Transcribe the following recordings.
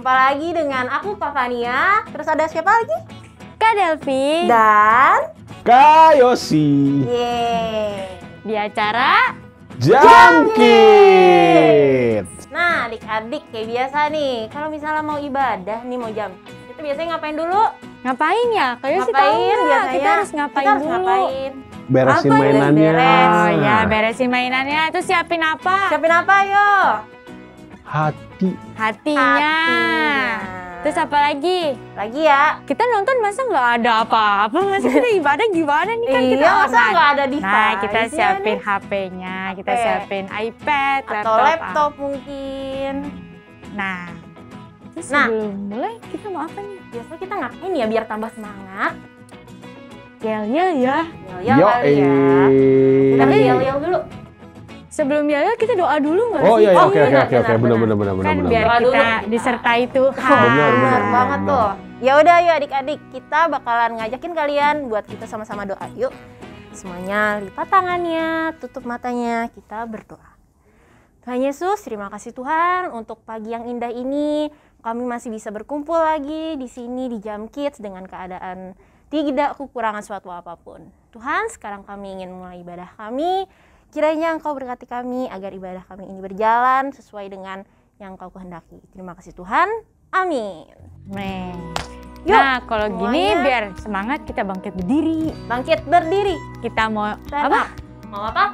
Jumpa lagi dengan aku Kak Fania. Terus ada siapa lagi? Kak Delvi Dan Kak Yosi. Yeay. di acara Jangkit. Nah, adik-adik kayak biasa nih. Kalau misalnya mau ibadah nih, mau jangkit, itu biasanya ngapain dulu? ngapain ya? Kayak sih tahu Ngapain nggak? biasanya? Kita harus ngapain Kita harus dulu? ngapain? Beresin Apa nih? mainannya. Beres. Oh ya, beresin mainannya. Itu siapin apa? Siapin apa, yo? Hati. Hatinya. Terus apa lagi? Lagi ya? Kita nonton masa nggak ada apa-apa? Masa kita ibadah gimana nih kan kita Iya, masa online. nggak ada device? Nah, kita ya siapin nih? HP-nya, kita HP. siapin iPad, Atau laptop mungkin. Nah, terus Nah. sebelum mulai kita mau apa nih? Biasanya kita ngapain ya biar tambah semangat? Yel-yel ya. Yel-yel kali ya. Kita Tapi- yel-yel dulu. Sebelum yel-yel kita doa dulu nggak Oh sih? iya, Oh, oke, benar, benar, benar. Kan biar Doa dulu. kita disertai Tuhan. Benar, Benar banget benar. tuh. Ya udah yuk adik-adik, kita bakalan ngajakin kalian buat kita sama-sama doa yuk. Semuanya lipat tangannya, tutup matanya, kita berdoa. Tuhan Yesus, terima kasih Tuhan untuk pagi yang indah ini. Kami masih bisa berkumpul lagi di sini di Jam Kids dengan keadaan tidak kekurangan suatu apapun. Tuhan, sekarang kami ingin mulai ibadah kami. Kiranya Engkau berkati kami agar ibadah kami ini berjalan sesuai dengan yang Engkau kehendaki. Terima kasih Tuhan. Amin. Nih. Yuk, Nah, kalau gini semuanya. biar semangat kita bangkit berdiri. Bangkit berdiri. Kita mau Stand apa? up. Mau apa?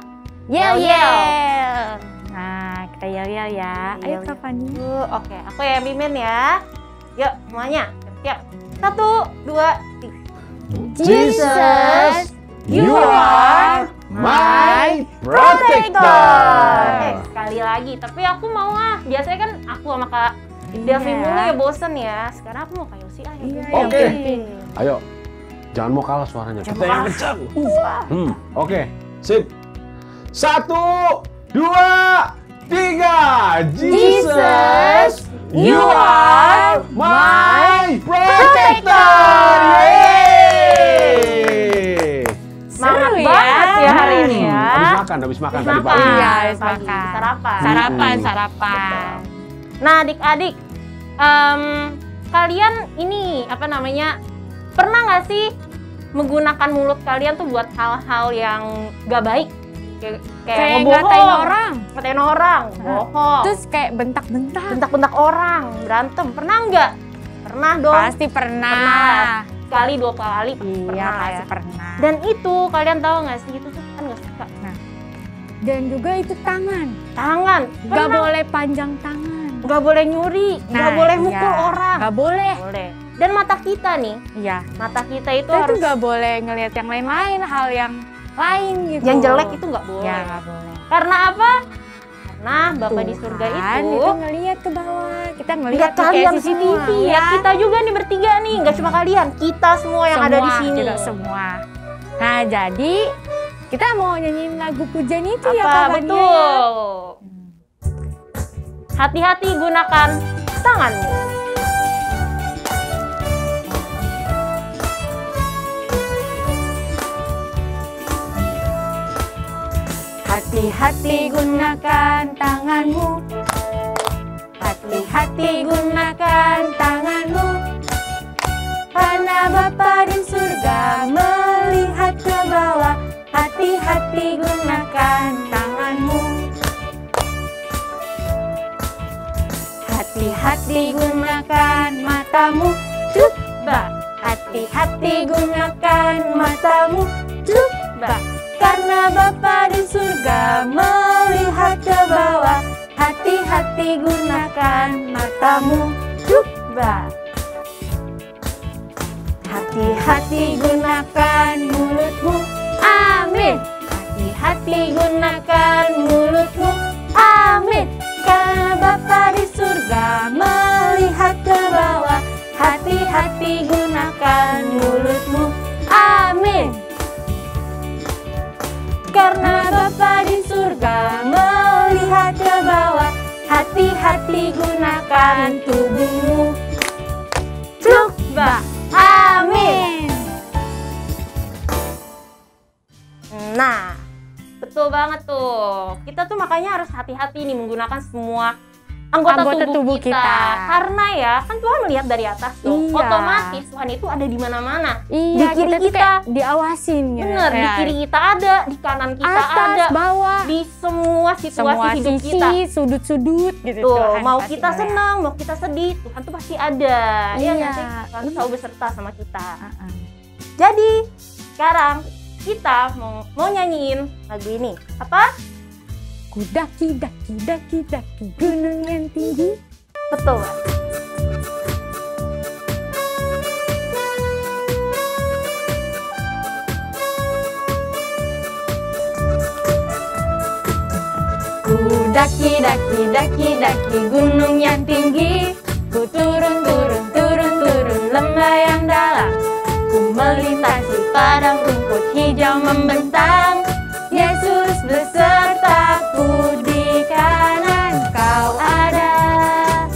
Yel-yel. Nah, kita yel-yel ya. Ayo Yel-yel. Kak Fani. Oke, aku yang mimpin ya. Yuk, semuanya. Siap. 1, 2, 3. Jesus, you are my protector. Sekali lagi, tapi aku mau biasanya kan aku sama Kak Delvi mulu ya bosen ya. Sekarang aku mau Kak Yosi ya. Iya, Oke. yang penting. Ayo, jangan mau kalah suaranya. Jangan Kita yang mau kencang. Oke, sip. 1, 2, 3. Jesus, you are my protector. Yeay. Semangat Seru ya. banget ya hari ini ya. Habis makan Habis tadi makan. pagi. Iya, habis Pagi, makan. sarapan. Sarapan. Nah, adik-adik, kalian ini apa namanya? Pernah nggak sih menggunakan mulut kalian tuh buat hal-hal yang gak baik? Kayak ngebohong, ngatain orang. ngatain orang, bohong, Terus kayak bentak-bentak. bentak-bentak orang, berantem. Pernah nggak? Pernah dong. Pasti pernah. Sekali, 2 kali. Iya, pernah pasti ya. pernah. Dan itu kalian tahu nggak sih itu tuh kan nggak suka. Dan juga itu tangan. Tangan, Gak boleh panjang tangan. nggak boleh nyuri, nggak Nah, boleh iya. mukul orang. Gak boleh. Boleh. Dan mata kita nih, Iya. mata kita itu Kita tuh harus gak boleh ngelihat yang lain-lain, hal yang lain gitu. yang jelek itu nggak boleh. Ya gak boleh. Karena apa? Karena Bapak di surga Tuhan itu ngelihat ke bawah. Kita lihat ngelihat tuh kalian kayak CCTV semua, ya. Kita juga nih bertiga nih, nggak cuma kalian, kita semua yang ada di Semua, sini. kita semua. Nah, jadi kita mau nyanyiin lagu pujian itu ya Apa Kak Fania, betul? ya? Hati-hati gunakan tanganmu. Hati-hati gunakan tanganmu. Hati-hati gunakan tanganmu. Karena Bapa di surga melihat ke bawah. Hati-hati gunakan tanganmu. Hati-hati gunakan matamu. Coba. Hati-hati gunakan matamu. Coba. Karena Bapa di surga melihat ke bawah. Hati-hati gunakan matamu. Coba. Hati-hati gunakan mulutmu. Amin. Hati-hati gunakan mulutmu. Amin. Karena Bapa di surga melihat ke bawah. Hati-hati gunakan mulutmu. Amin. Karena Bapa di surga melihat ke bawah. Hati-hati gunakan tubuhmu. Coba. Amin. Nah, betul banget tuh. Kita tuh makanya harus hati-hati nih menggunakan semua anggota tubuh kita. Karena ya, kan Tuhan melihat dari atas tuh. Iya. Otomatis Tuhan itu ada di mana-mana. Iya, di kiri kita tuh kita. kayak diawasin gitu. Bener, di Kayak kiri kita ada, di kanan kita atas, ada. bawah, Di semua situasi semua hidup sisi, kita. sudut-sudut gitu. Tuh, Tuhan mau pasti kita ngeliat. senang, mau kita sedih, Tuhan tuh pasti ada. Iya Iya. nggak sih? Tuhan tuh selalu beserta sama kita. Heeh. Jadi, sekarang kita mau nyanyiin lagu ini. Apa? Kudaki daki daki daki gunung yang tinggi. Betul. Kudaki daki daki daki gunung yang tinggi. Ku turun turun turun turun lembah yang dalam. Ku melintasi padang rumput hijau membentang. Yesus besertaku, di kanan kau ada,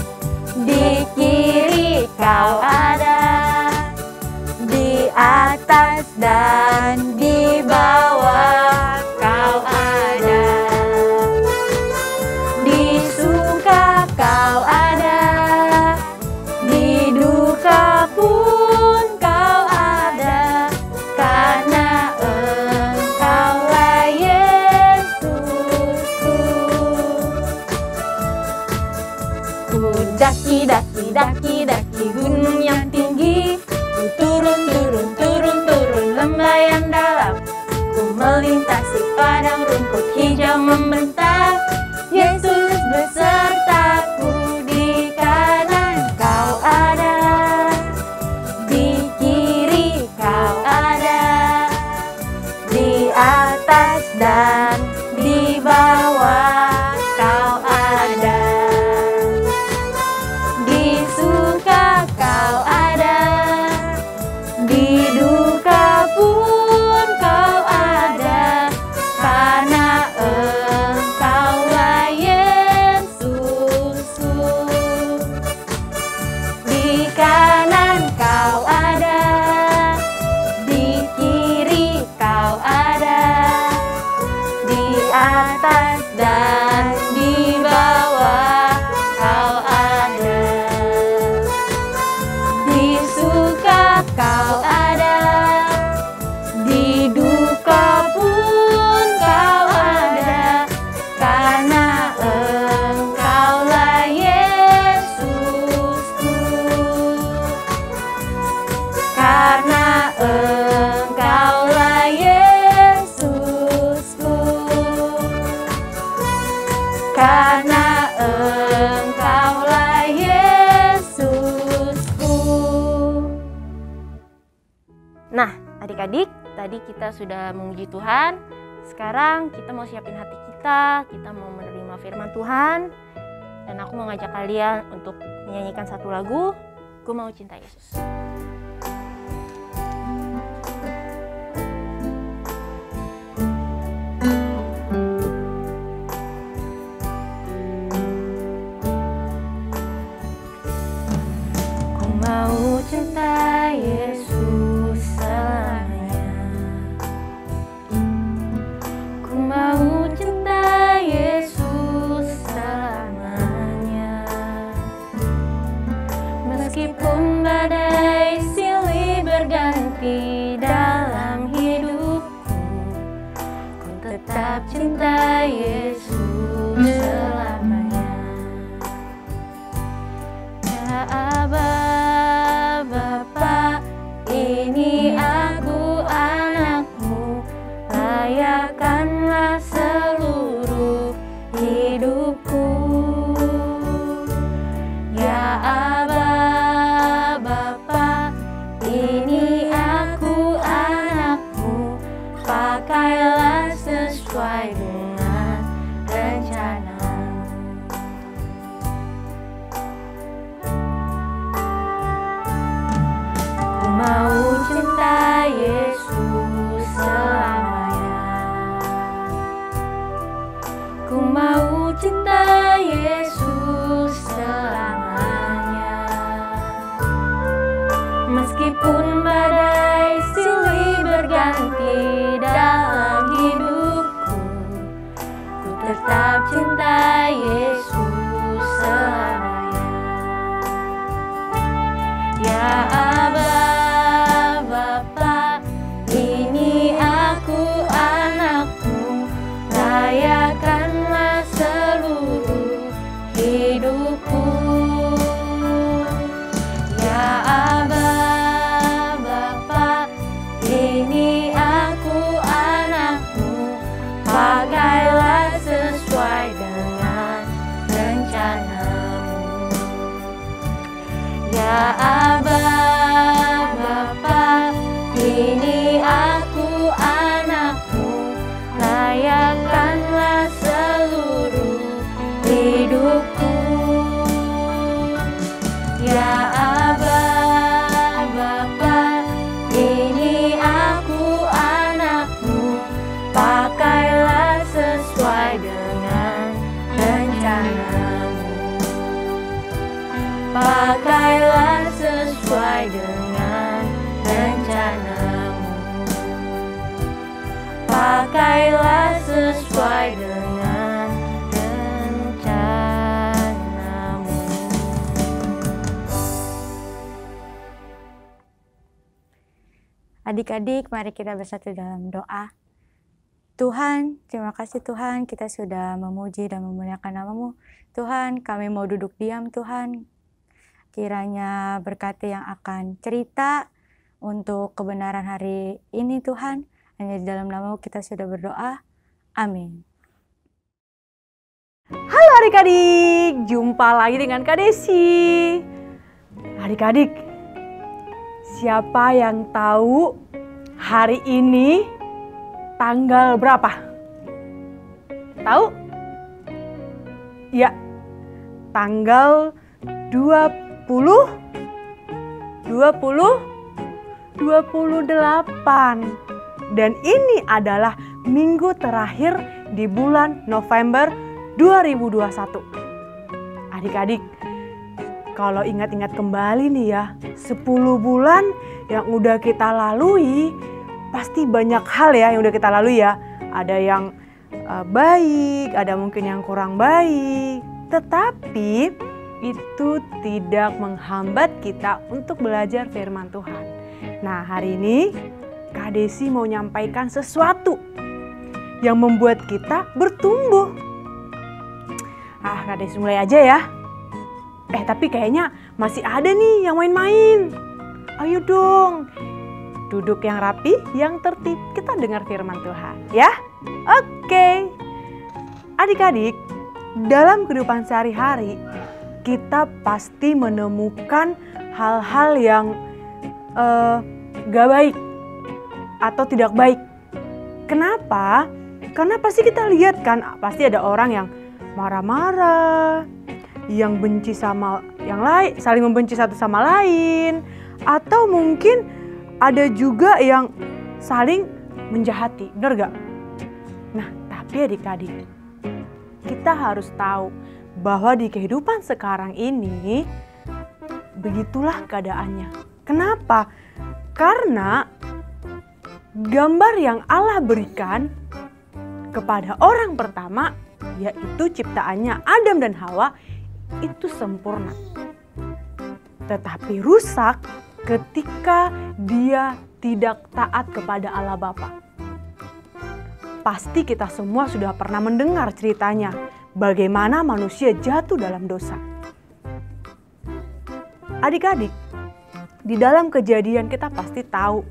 di kiri kau ada, di atas dan di bawah kau ada, di suka kau ada, di duka pun kau ada, karena Engkaulah Yesusku. Ku daki daki daki daki gunung yang tinggi, ku turun turun turun turun lembah yang dalam, ku melintasi padang rumput hijau membentang. Yesus besertaku, di kanan kau ada, di kiri kau ada, di atas dan di bawah kau ada, di suka kau ada, di duka pun kau ada, karena Engkaulah Yesusku. Di kanan kau ada, di kiri kau ada, di atas dan di bawah kau ada, di suka kau ada, di duka pun kau ada, karena Engkaulah Yesusku. Karena Engkaulah Yesusku. Karena Engkaulah Yesusku. Nah, adik-adik, tadi kita sudah memuji Tuhan. Sekarang kita mau siapin hati kita mau menerima firman Tuhan. Dan aku mau ngajak kalian untuk menyanyikan satu lagu, Ku Mau Cinta Yesus. Ku mau cinta Yesus selamanya. Ku mau cinta Yesus selamanya. Meskipun badai silih berganti dalam hidupku, ku tetap cinta Yesus selamanya. Ya Aba, Bapa, ini aku anakmu, layakkanlah seluruh hidupku. Ya Aba, Bapa, ini aku anakmu, pakailah sesuai dengan rencanamu. Ku mau cinta Yesus selamanya. Ku mau cinta Yesus selamanya. Meskipun badai silih berganti dalam hidupku, ku tetap cinta Yesus selamanya. Adik-adik, mari kita bersatu dalam doa. Tuhan, terima kasih Tuhan, kita sudah memuji dan memuliakan nama-Mu. Tuhan, kami mau duduk diam Tuhan. Kiranya berkati yang akan cerita untuk kebenaran hari ini Tuhan. Hanya di dalam nama-Mu kita sudah berdoa. Amin. Halo adik-adik, jumpa lagi dengan Kak Desi. Adik-adik, siapa yang tahu hari ini tanggal berapa? Tahu? Ya, tanggal 28. Dan ini adalah minggu terakhir di bulan November 2021. Adik-adik, kalau ingat-ingat kembali nih ya, 10 bulan yang udah kita lalui, pasti banyak hal ya yang udah kita lalui ya. Ada yang baik, ada mungkin yang kurang baik. Tetapi itu tidak menghambat kita untuk belajar firman Tuhan. Nah, hari ini Kak Desi mau nyampaikan sesuatu yang membuat kita bertumbuh. Kak Desi mulai aja ya. Tapi kayaknya masih ada nih yang main-main. Ayo dong. Duduk yang rapi, yang tertib. Kita dengar firman Tuhan ya. Oke. Adik-adik, dalam kehidupan sehari-hari kita pasti menemukan hal-hal yang gak baik atau tidak baik. Kenapa? Karena pasti kita lihat kan, pasti ada orang yang marah-marah, yang benci sama yang lain, saling membenci satu sama lain, atau mungkin ada juga yang saling menjahati, benar gak? Nah, tapi adik-adik, kita harus tahu bahwa di kehidupan sekarang ini begitulah keadaannya. Kenapa? Karena gambar yang Allah berikan kepada orang pertama, yaitu ciptaannya Adam dan Hawa, itu sempurna. Tetapi rusak ketika dia tidak taat kepada Allah Bapa. Pasti kita semua sudah pernah mendengar ceritanya, bagaimana manusia jatuh dalam dosa. Adik-adik, di dalam Kejadian kita pasti tahu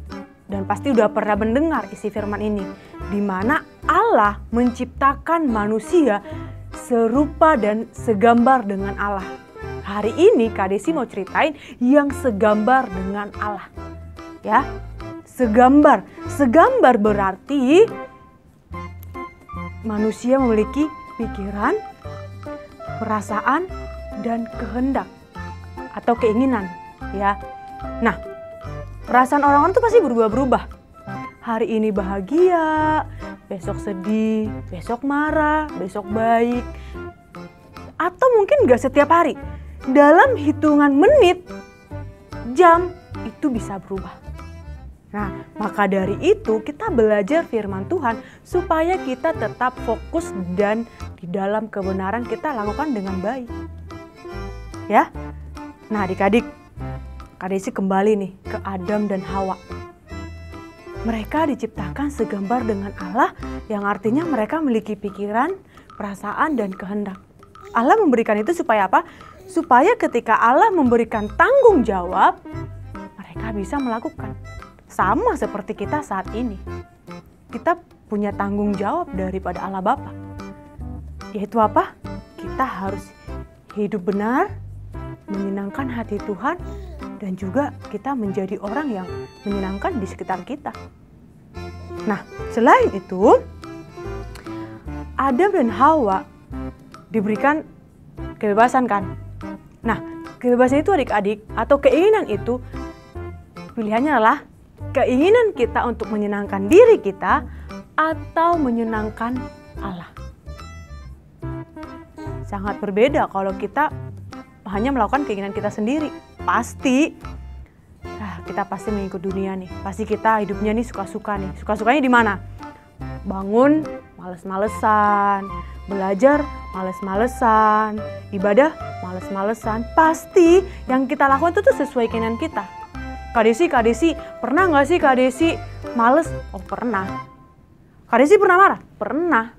dan pasti udah pernah mendengar isi firman ini, di mana Allah menciptakan manusia serupa dan segambar dengan Allah. Hari ini Kak Desi mau ceritain yang segambar dengan Allah. Ya, segambar. Segambar berarti manusia memiliki pikiran, perasaan, dan kehendak atau keinginan, ya. Nah, perasaan orang-orang itu pasti berubah-berubah. Hari ini bahagia, besok sedih, besok marah, besok baik. Atau mungkin gak setiap hari. Dalam hitungan menit, jam, itu bisa berubah. Nah, maka dari itu kita belajar firman Tuhan supaya kita tetap fokus dan di dalam kebenaran kita lakukan dengan baik. Ya. Nah, adik-adik, Kak Desi kembali nih ke Adam dan Hawa. Mereka diciptakan segambar dengan Allah, yang artinya mereka memiliki pikiran, perasaan, dan kehendak. Allah memberikan itu supaya apa? Supaya ketika Allah memberikan tanggung jawab, mereka bisa melakukan. Sama seperti kita saat ini. Kita punya tanggung jawab daripada Allah Bapa. Yaitu apa? Kita harus hidup benar, menyenangkan hati Tuhan, dan juga kita menjadi orang yang menyenangkan di sekitar kita. Nah, selain itu, Adam dan Hawa diberikan kebebasan kan? Nah, kebebasan itu adik-adik, atau keinginan itu, pilihannya adalah keinginan kita untuk menyenangkan diri kita atau menyenangkan Allah. Sangat berbeda kalau kita hanya melakukan keinginan kita sendiri. Pasti kita pasti mengikut dunia nih. Pasti kita hidupnya nih suka-suka nih. Suka-sukanya di mana? Bangun males-malesan, belajar males-malesan, ibadah males-malesan. Pasti yang kita lakukan itu tuh sesuai keinginan kita. Kak Desi, pernah nggak sih Kak Desi males? Oh pernah. Kak Desi pernah marah? Pernah.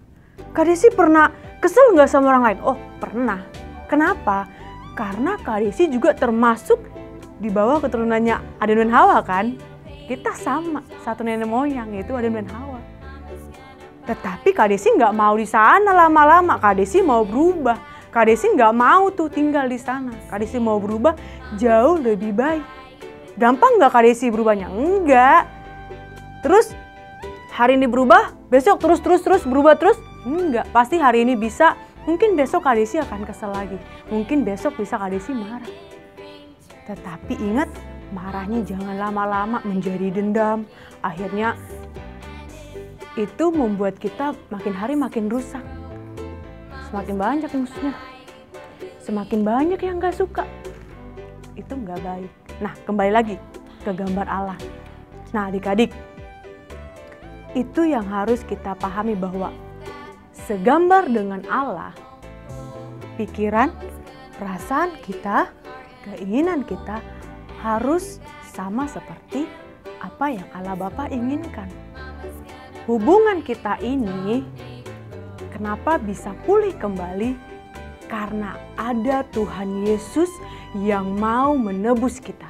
Kak Desi pernah kesel nggak sama orang lain? Oh pernah. Kenapa? Karena Kak Desi juga termasuk di bawah keturunannya Adam dan Hawa kan? Kita sama, satu nenek moyang, yaitu Adam dan Hawa. Tetapi Kak Desi nggak mau di sana lama-lama. Kak Desi mau berubah. Kak Desi nggak mau tuh tinggal di sana. Kak Desi mau berubah jauh lebih baik. Gampang nggak Kak Desi berubahnya? Enggak. Terus hari ini berubah, besok terus berubah terus? Enggak. Pasti hari ini bisa. Mungkin besok Kak Desi akan kesel lagi. Mungkin besok bisa Kak Desi marah. Tetapi ingat, marahnya jangan lama-lama menjadi dendam. Akhirnya itu membuat kita makin hari makin rusak. Semakin banyak musuhnya. Semakin banyak yang gak suka. Itu gak baik. Nah, kembali lagi ke gambar Allah. Nah, adik-adik, itu yang harus kita pahami bahwa segambar dengan Allah, pikiran, perasaan kita, keinginan kita harus sama seperti apa yang Allah Bapa inginkan. Hubungan kita ini kenapa bisa pulih kembali? Karena ada Tuhan Yesus yang mau menebus kita.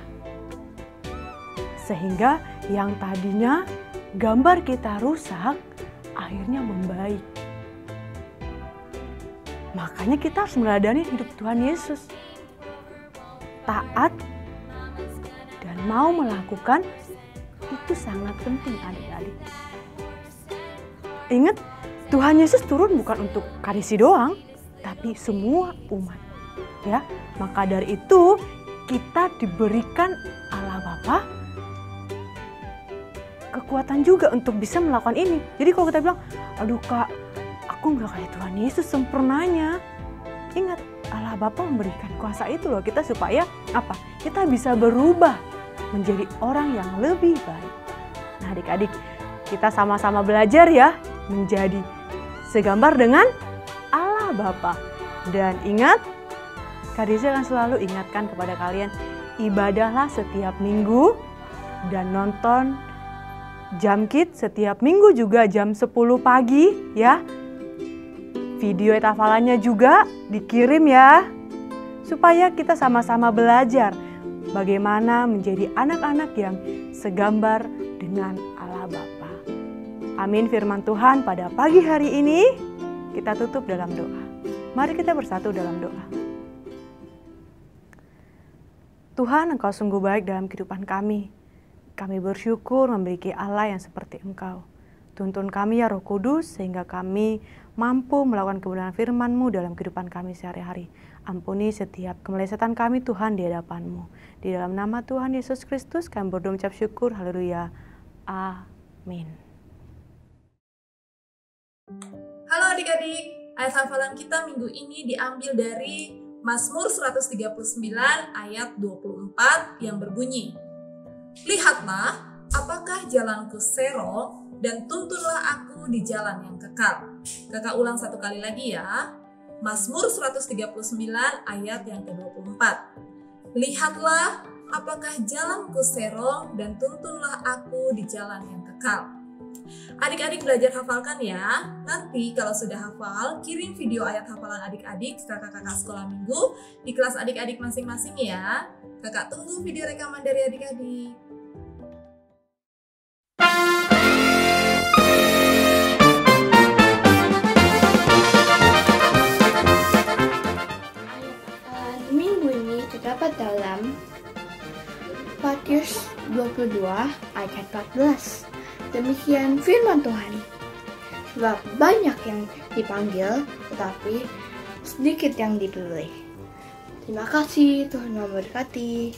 Sehingga yang tadinya gambar kita rusak, akhirnya membaik. Makanya kita harus meladani hidup Tuhan Yesus. Taat dan mau melakukan itu sangat penting adik-adik. Ingat, Tuhan Yesus turun bukan untuk Kak Desi doang, tapi semua umat. Ya, maka dari itu kita diberikan Allah Bapa kekuatan juga untuk bisa melakukan ini. Jadi kalau kita bilang, aduh Kak, aku nggak kayak Tuhan Yesus sempurnanya. Ingat, Allah Bapa memberikan kuasa itu loh kita supaya apa? Kita bisa berubah menjadi orang yang lebih baik. Nah adik-adik, kita sama-sama belajar ya menjadi segambar dengan Allah Bapa. Dan ingat, Kak Desi akan selalu ingatkan kepada kalian, ibadahlah setiap minggu dan nonton Jam Kids setiap minggu juga jam 10 pagi ya. Video hafalannya juga dikirim ya. Supaya kita sama-sama belajar bagaimana menjadi anak-anak yang segambar dengan Allah Bapa. Amin firman Tuhan pada pagi hari ini. Kita tutup dalam doa. Mari kita bersatu dalam doa. Tuhan, Engkau sungguh baik dalam kehidupan kami. Kami bersyukur memiliki Allah yang seperti Engkau. Tuntun kami ya Roh Kudus sehingga kami mampu melakukan kebenaran firman-Mu dalam kehidupan kami sehari-hari. Ampuni setiap kemelesetan kami Tuhan di hadapan-Mu. Di dalam nama Tuhan Yesus Kristus kami berdoa mengucap syukur. Haleluya. Amin. Halo adik-adik, ayat hafalan kita minggu ini diambil dari Mazmur 139 ayat 24 yang berbunyi, lihatlah, apakah jalanku serong dan tuntunlah aku di jalan yang kekal. Kakak ulang satu kali lagi ya. Mazmur 139 ayat yang ke-24. Lihatlah, apakah jalanku serong dan tuntunlah aku di jalan yang kekal. Adik-adik belajar hafalkan ya. Nanti kalau sudah hafal, kirim video ayat hafalan adik-adik ke kakak-kakak sekolah minggu di kelas adik-adik masing-masing ya. Kakak tunggu video rekaman dari adik-adik. Minggu ini terdapat dalam Matius 22 ayat 14. Demikian firman Tuhan. Sebab banyak yang dipanggil, tetapi sedikit yang dipilih. Terima kasih, Tuhan memberkati.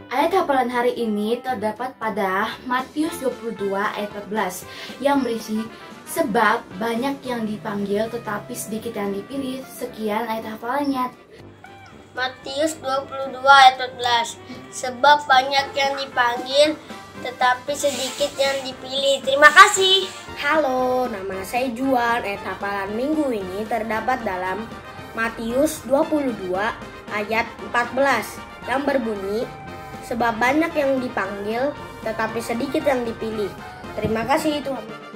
Ayat hafalan hari ini terdapat pada Matius 22 ayat 14 yang berisi sebab banyak yang dipanggil tetapi sedikit yang dipilih. Sekian ayat hafalannya. Matius 22 ayat 14. Sebab banyak yang dipanggil tetapi sedikit yang dipilih. Terima kasih. Halo, nama saya Juan. Ayat hafalan minggu ini terdapat dalam Matius 22 ayat 14 yang berbunyi, sebab banyak yang dipanggil, tetapi sedikit yang dipilih. Terima kasih Tuhan.